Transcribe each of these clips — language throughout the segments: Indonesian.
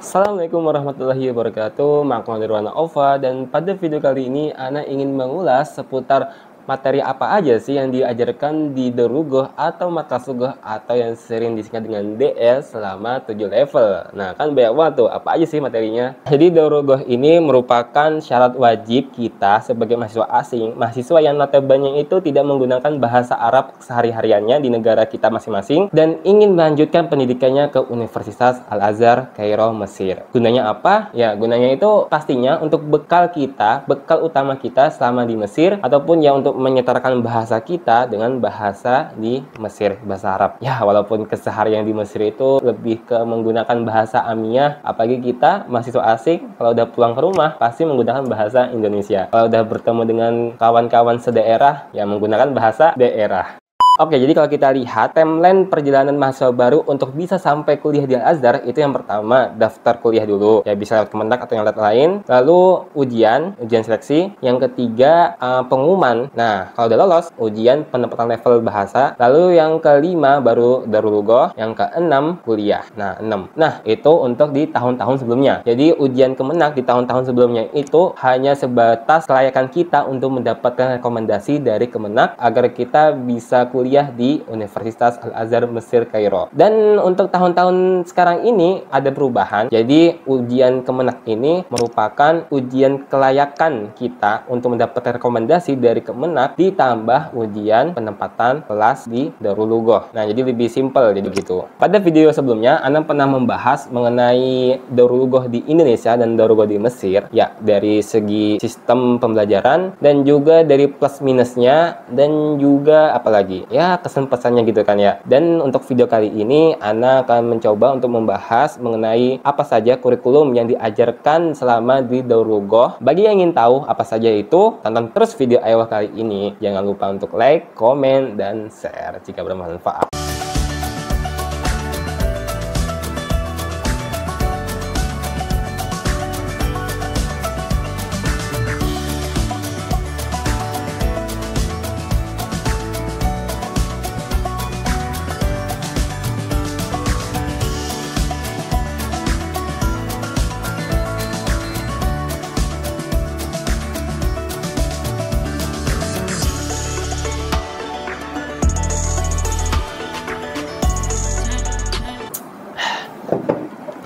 Assalamualaikum warahmatullahi wabarakatuh. Maaf Nirwana Ova, dan pada video kali ini Ana ingin mengulas seputar materi apa aja sih yang diajarkan di Darugoh atau Markas Lugoh atau yang sering disingkat dengan DL selama 7 level. Nah, kan banyak banget tuh, apa aja sih materinya? Jadi Darugoh ini merupakan syarat wajib kita sebagai mahasiswa asing, mahasiswa yang notabene itu tidak menggunakan bahasa Arab sehari-hariannya di negara kita masing-masing dan ingin melanjutkan pendidikannya ke Universitas Al-Azhar, Kairo, Mesir. Gunanya apa? Ya, gunanya itu pastinya untuk bekal kita, bekal utama kita selama di Mesir, ataupun ya untuk menyetarakan bahasa kita dengan bahasa di Mesir, bahasa Arab. Ya, walaupun keseharian di Mesir itu lebih ke menggunakan bahasa Amiyah, apalagi kita mahasiswa asing kalau udah pulang ke rumah pasti menggunakan bahasa Indonesia. Kalau udah bertemu dengan kawan-kawan sedaerah, ya menggunakan bahasa daerah. Oke, jadi kalau kita lihat timeline perjalanan mahasiswa baru untuk bisa sampai kuliah di Al-Azhar, itu yang pertama daftar kuliah dulu. Ya bisa lewat Kemendak atau yang lain. Lalu ujian seleksi. Yang ketiga pengumuman. Nah, kalau udah lolos, ujian penempatan level bahasa. Lalu yang kelima baru Darulugoh. Yang keenam kuliah. Nah, 6. Nah, itu untuk di tahun-tahun sebelumnya. Jadi ujian Kemendak di tahun-tahun sebelumnya itu hanya sebatas kelayakan kita untuk mendapatkan rekomendasi dari Kemendak agar kita bisa kuliah di Universitas Al-Azhar Mesir Kairo. Dan untuk tahun-tahun sekarang ini ada perubahan. Jadi ujian Kemenak ini merupakan ujian kelayakan kita untuk mendapatkan rekomendasi dari Kemenak ditambah ujian penempatan kelas di Darulugoh. Nah, jadi lebih simpel jadi gitu. Pada video sebelumnya Ana pernah membahas mengenai Darulugoh di Indonesia dan Darulugoh di Mesir, ya dari segi sistem pembelajaran dan juga dari plus minusnya dan juga apalagi ya kesan-pesannya gitu kan ya. Dan untuk video kali ini Ana akan mencoba untuk membahas mengenai apa saja kurikulum yang diajarkan selama di Darugoh. Bagi yang ingin tahu apa saja itu, tonton terus video Aywa kali ini. Jangan lupa untuk like, komen, dan share jika bermanfaat.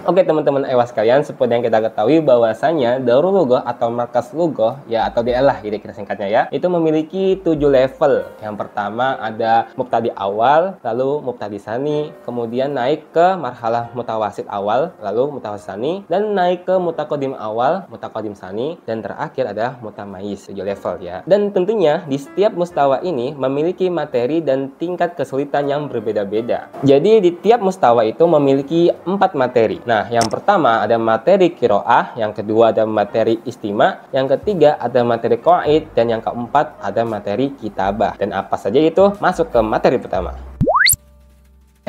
Oke teman-teman Ewa sekalian, seperti yang kita ketahui bahwasanya Darulugoh atau Markas Lugoh ya atau DL lah gitu kita singkatnya ya, itu memiliki 7 level. Yang pertama ada mubtadi awal, lalu mubtadi sani, kemudian naik ke marhalah mutawasid awal, lalu mutawasid sani, dan naik ke mutaqaddim awal, mutaqaddim sani, dan terakhir ada mutamayyiz, 7 level ya. Dan tentunya di setiap mustawa ini memiliki materi dan tingkat kesulitan yang berbeda-beda. Jadi di tiap mustawa itu memiliki 4 materi. Nah, yang pertama ada materi kiroah, yang kedua ada materi istima, yang ketiga ada materi qaid, dan yang keempat ada materi kitabah. Dan apa saja itu? Masuk ke materi pertama.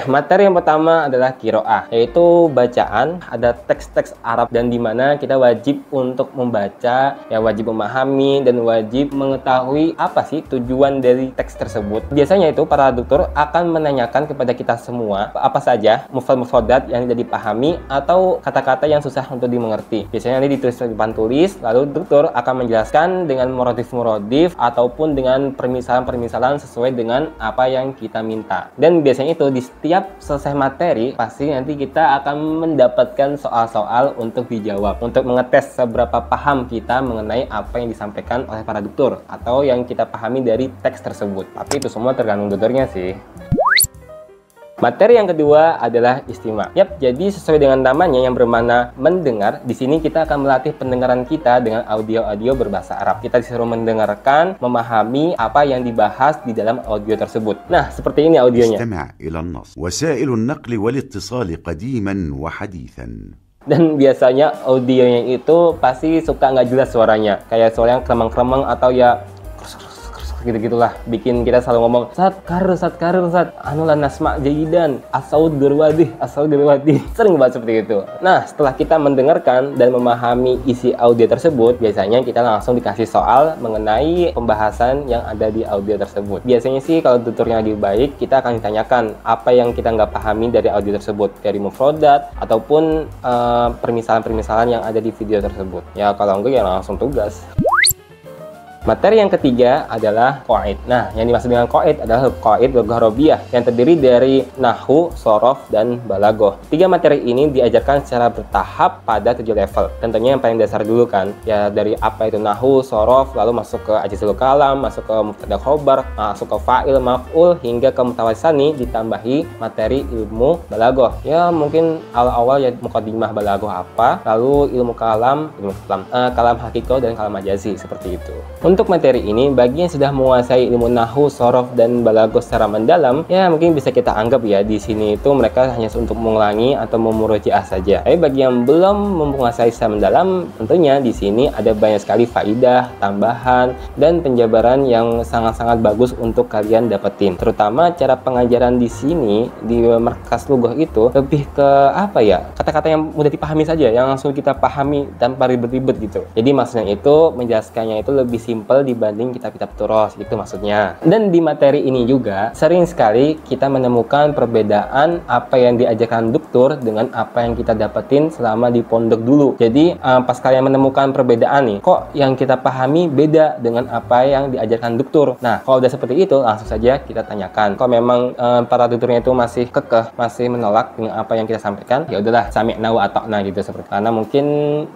Materi yang pertama adalah kiroah, yaitu bacaan. Ada teks-teks Arab dan dimana kita wajib untuk membaca, ya wajib memahami dan wajib mengetahui apa sih tujuan dari teks tersebut. Biasanya itu para dokter akan menanyakan kepada kita semua apa saja mufrad-mufradat yang tidak dipahami atau kata-kata yang susah untuk dimengerti. Biasanya nanti ditulis di depan tulis, lalu dokter akan menjelaskan dengan muradif-muradif ataupun dengan permisalan-permisalan sesuai dengan apa yang kita minta. Dan biasanya itu di setiap selesai materi pasti nanti kita akan mendapatkan soal-soal untuk dijawab, untuk mengetes seberapa paham kita mengenai apa yang disampaikan oleh para dokter atau yang kita pahami dari teks tersebut. Tapi itu semua tergantung dokternya sih. Materi yang kedua adalah istima. Yap, jadi sesuai dengan namanya yang bermakna mendengar, di sini kita akan melatih pendengaran kita dengan audio-audio berbahasa Arab. Kita disuruh mendengarkan, memahami apa yang dibahas di dalam audio tersebut. Nah, seperti ini audionya. استمع إلى النص. وسائل النقل والاتصال قديما وحديثا. Dan biasanya audionya itu pasti suka nggak jelas suaranya. Kayak suara yang kremeng-kremeng atau ya gitu-gitulah, bikin kita selalu ngomong Ustaz, anulah nasma jayidan, asaud gerwadih, sering banget seperti itu. Nah, setelah kita mendengarkan dan memahami isi audio tersebut, biasanya kita langsung dikasih soal mengenai pembahasan yang ada di audio tersebut. Biasanya sih kalau tuturnya lagi baik, kita akan ditanyakan apa yang kita nggak pahami dari audio tersebut, dari mufrodat ataupun permisalan-permisalan yang ada di video tersebut. Ya kalau enggak ya langsung tugas. Materi yang ketiga adalah qaid. Nah, yang dimaksud dengan qaid adalah qaid lughah Arabiyah yang terdiri dari nahwu, shorof, dan balaghah. 3 materi ini diajarkan secara bertahap pada 7 level. Tentunya yang paling dasar dulu kan, ya dari apa itu nahwu, shorof, lalu masuk ke ajizul kalam, masuk ke mubtada khobar, masuk ke fa'il, maf'ul, hingga ke mutawasani, ditambahi materi ilmu balaghah. Ya mungkin awal-awal ya muqaddimah balaghah apa, lalu ilmu kalam, kalam hakiko dan kalam majazi seperti itu. Untuk materi ini, bagi yang sudah menguasai ilmu nahwu, shorof, dan balaghah secara mendalam, ya mungkin bisa kita anggap ya di sini itu mereka hanya untuk mengulangi atau memurojaah saja. Tapi bagi yang belum menguasai secara mendalam, tentunya di sini ada banyak sekali faidah, tambahan, dan penjabaran yang sangat-sangat bagus untuk kalian dapetin. Terutama cara pengajaran di sini di markas lughah itu lebih ke apa ya? Kata-kata yang mudah dipahami saja, yang langsung kita pahami tanpa ribet-ribet gitu. Jadi maksudnya itu menjelaskannya itu lebih simpel dibanding kitab-kitab turos gitu maksudnya. Dan di materi ini juga sering sekali kita menemukan perbedaan apa yang diajarkan doktur dengan apa yang kita dapetin selama di pondok dulu. Jadi pas kalian menemukan perbedaan nih, kok yang kita pahami beda dengan apa yang diajarkan doktur. Nah, kalau udah seperti itu langsung saja kita tanyakan. Kalau memang para dokternya itu masih kekeh, masih menolak dengan apa yang kita sampaikan, ya udahlah sami'na wa ata'na gitu seperti. Karena mungkin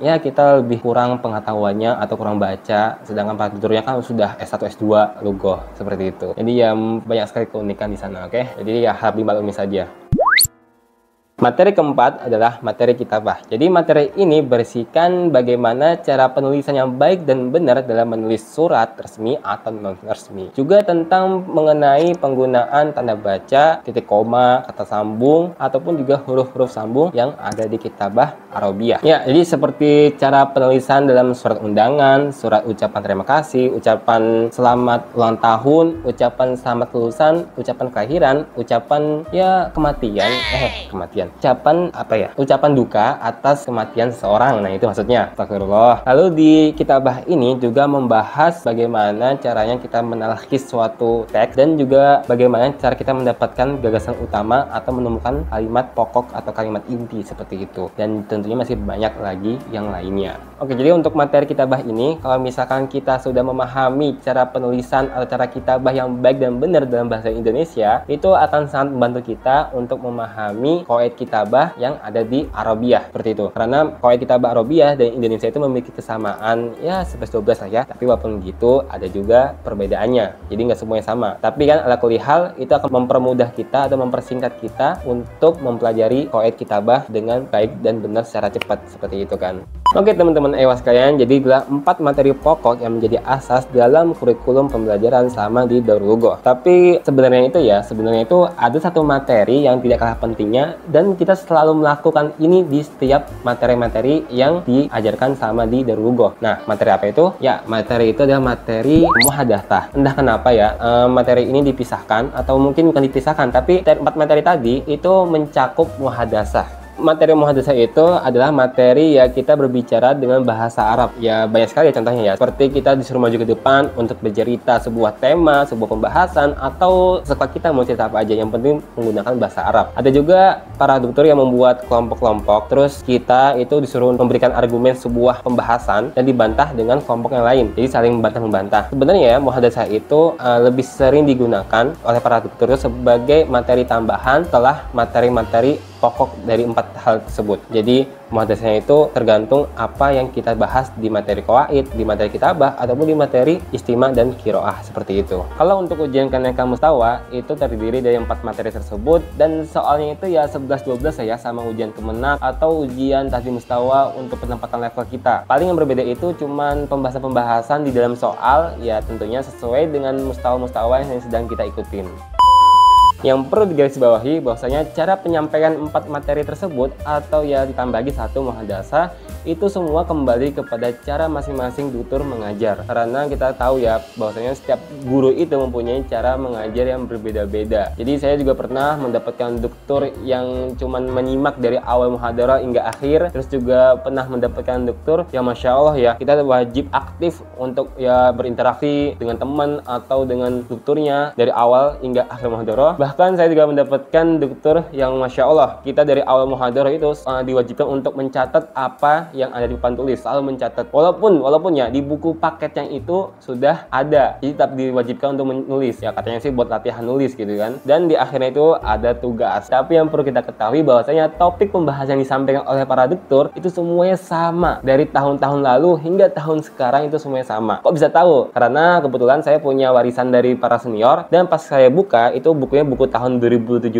ya kita lebih kurang pengetahuannya atau kurang baca, sedangkan para tutornya kan sudah S1, S2 lughah seperti itu. Jadi ya banyak sekali keunikan di sana, oke? Jadi ya harap dimaklumi saja. Materi keempat adalah materi kitabah. Jadi materi ini berisikan bagaimana cara penulisan yang baik dan benar dalam menulis surat resmi atau non resmi. Juga tentang mengenai penggunaan tanda baca, titik koma, kata sambung, ataupun juga huruf-huruf sambung yang ada di kitabah Arabiyah. Ya, jadi seperti cara penulisan dalam surat undangan, surat ucapan terima kasih, ucapan selamat ulang tahun, ucapan selamat lulusan, ucapan kelahiran, ucapan ya kematian, ucapan apa ya? Ucapan duka atas kematian seseorang. Nah, itu maksudnya. Astagfirullah. Lalu di kitabah ini juga membahas bagaimana caranya kita menalkhis suatu teks dan juga bagaimana cara kita mendapatkan gagasan utama atau menemukan kalimat pokok atau kalimat inti seperti itu. Dan tentunya masih banyak lagi yang lainnya. Oke, jadi untuk materi kitabah ini, kalau misalkan kita sudah memahami cara penulisan atau cara kitabah yang baik dan benar dalam bahasa Indonesia, itu akan sangat membantu kita untuk memahami qawaid kitabah yang ada di Arabiyah seperti itu. Karena qawaid kitabah Arabiyah dan Indonesia itu memiliki kesamaan ya 11-12 lah ya. Tapi walaupun gitu ada juga perbedaannya. Jadi nggak semuanya sama. Tapi kan ala kulli hal itu akan mempermudah kita atau mempersingkat kita untuk mempelajari qawaid kitabah dengan baik dan benar secara cepat seperti itu kan. Oke teman-teman ewas sekalian, jadi adalah 4 materi pokok yang menjadi asas dalam kurikulum pembelajaran selama di Darul Lughah. Tapi sebenarnya itu ada satu materi yang tidak kalah pentingnya dan kita selalu melakukan ini di setiap materi-materi yang diajarkan selama di Darul Lughah. Nah, materi apa itu? Ya, materi itu adalah materi muhadatsah. Entah kenapa ya, materi ini dipisahkan atau mungkin bukan dipisahkan, tapi 4 materi tadi itu mencakup muhadatsah. Materi muhadatsah itu adalah materi ya kita berbicara dengan bahasa Arab. Ya banyak sekali ya contohnya ya. Seperti kita disuruh maju ke depan untuk bercerita sebuah tema, sebuah pembahasan, atau setelah kita mau cerita apa aja, yang penting menggunakan bahasa Arab. Ada juga para dokter yang membuat kelompok-kelompok, terus kita itu disuruh memberikan argumen sebuah pembahasan dan dibantah dengan kelompok yang lain. Jadi saling membantah-membantah. Sebenarnya ya muhadatsah itu lebih sering digunakan oleh para dokter sebagai materi tambahan setelah materi-materi pokok dari 4 hal tersebut. Jadi muhadatsahnya itu tergantung apa yang kita bahas di materi qawaid, di materi kitabah, ataupun di materi istima dan qiraah seperti itu. Kalau untuk ujian kaneka mustawa itu terdiri dari 4 materi tersebut dan soalnya itu ya 11-12 ya sama ujian kemenak atau ujian tahdi mustawa untuk penempatan level kita. Paling yang berbeda itu cuman pembahasan-pembahasan di dalam soal ya tentunya sesuai dengan mustawa-mustawa yang sedang kita ikutin. Yang perlu digarisbawahi bahwasanya cara penyampaian 4 materi tersebut atau ya ditambah lagi 1 muhadatsah itu semua kembali kepada cara masing-masing tutor mengajar. Karena kita tahu ya bahwasanya setiap guru itu mempunyai cara mengajar yang berbeda-beda. Jadi saya juga pernah mendapatkan tutor yang cuman menyimak dari awal muhadarah hingga akhir, terus juga pernah mendapatkan tutor yang masya Allah ya kita wajib aktif untuk ya berinteraksi dengan teman atau dengan tutornya dari awal hingga akhir muhadarah. Bahkan saya juga mendapatkan tutor yang masya Allah kita dari awal muhadarah itu diwajibkan untuk mencatat apa yang ada di papan tulis, selalu mencatat walaupun ya di buku paket yang itu sudah ada, jadi tetap diwajibkan untuk menulis ya, katanya sih buat latihan nulis gitu kan. Dan di akhirnya itu ada tugas, tapi yang perlu kita ketahui bahwasanya topik pembahasan yang disampaikan oleh para dokter itu semuanya sama dari tahun-tahun lalu hingga tahun sekarang, itu semuanya sama. Kok bisa tahu? Karena kebetulan saya punya warisan dari para senior, dan pas saya buka itu bukunya buku tahun 2017.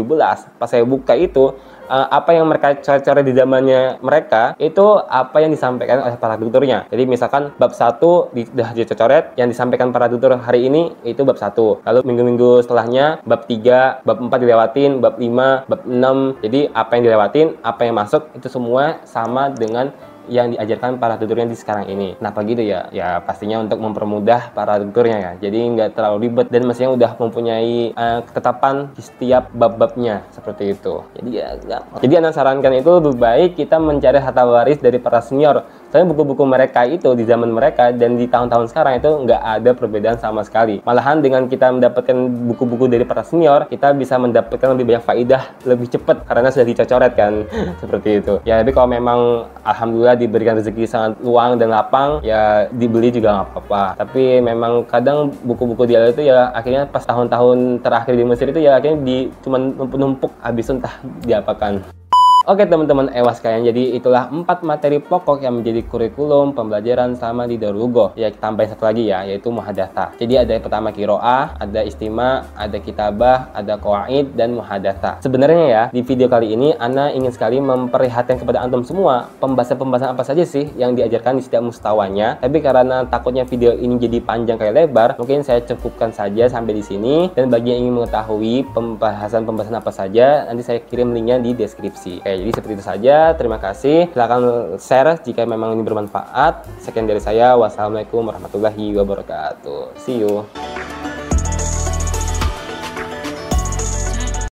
Pas saya buka itu apa yang mereka coret-coret di zamannya mereka itu apa yang disampaikan oleh para tutornya. Jadi misalkan bab 1 sudah dicoret, yang disampaikan para tutor hari ini itu bab 1. Lalu minggu-minggu setelahnya bab 3, bab 4 dilewatin, bab 5, bab 6. Jadi apa yang dilewatin, apa yang masuk itu semua sama dengan yang diajarkan para tutornya di sekarang ini. Kenapa gitu ya? Ya pastinya untuk mempermudah para tutornya ya. Jadi nggak terlalu ribet dan mestinya udah mempunyai ketetapan di setiap bab-babnya seperti itu. Jadi ya jadi Anda sarankan itu lebih baik kita mencari harta waris dari para senior. Soalnya buku-buku mereka itu di zaman mereka dan di tahun-tahun sekarang itu nggak ada perbedaan sama sekali. Malahan dengan kita mendapatkan buku-buku dari para senior, kita bisa mendapatkan lebih banyak faidah lebih cepat karena sudah dicoret kan. Seperti itu. Ya tapi kalau memang alhamdulillah diberikan rezeki sangat luang dan lapang, ya dibeli juga nggak apa-apa. Tapi memang kadang buku-buku dia itu ya akhirnya pas tahun-tahun terakhir di Mesir itu ya akhirnya cuman numpuk habis entah diapakan. Oke teman-teman ewas kalian, jadi itulah 4 materi pokok yang menjadi kurikulum pembelajaran selama di Darul Lughah. Ya kita tambahin satu lagi ya, yaitu muhadatsah. Jadi ada yang pertama qiraah, ada istima, ada kitabah, ada qawaid dan muhadatsah. Sebenarnya ya di video kali ini Ana ingin sekali memperlihatkan kepada antum semua pembahasan-pembahasan apa saja sih yang diajarkan di setiap mustawanya. Tapi karena takutnya video ini jadi panjang kayak lebar, mungkin saya cukupkan saja sampai di sini. Dan bagi yang ingin mengetahui pembahasan-pembahasan apa saja, nanti saya kirim linknya di deskripsi. Jadi seperti itu saja. Terima kasih. Silahkan share jika memang ini bermanfaat. Sekian dari saya. Wassalamualaikum warahmatullahi wabarakatuh. See you.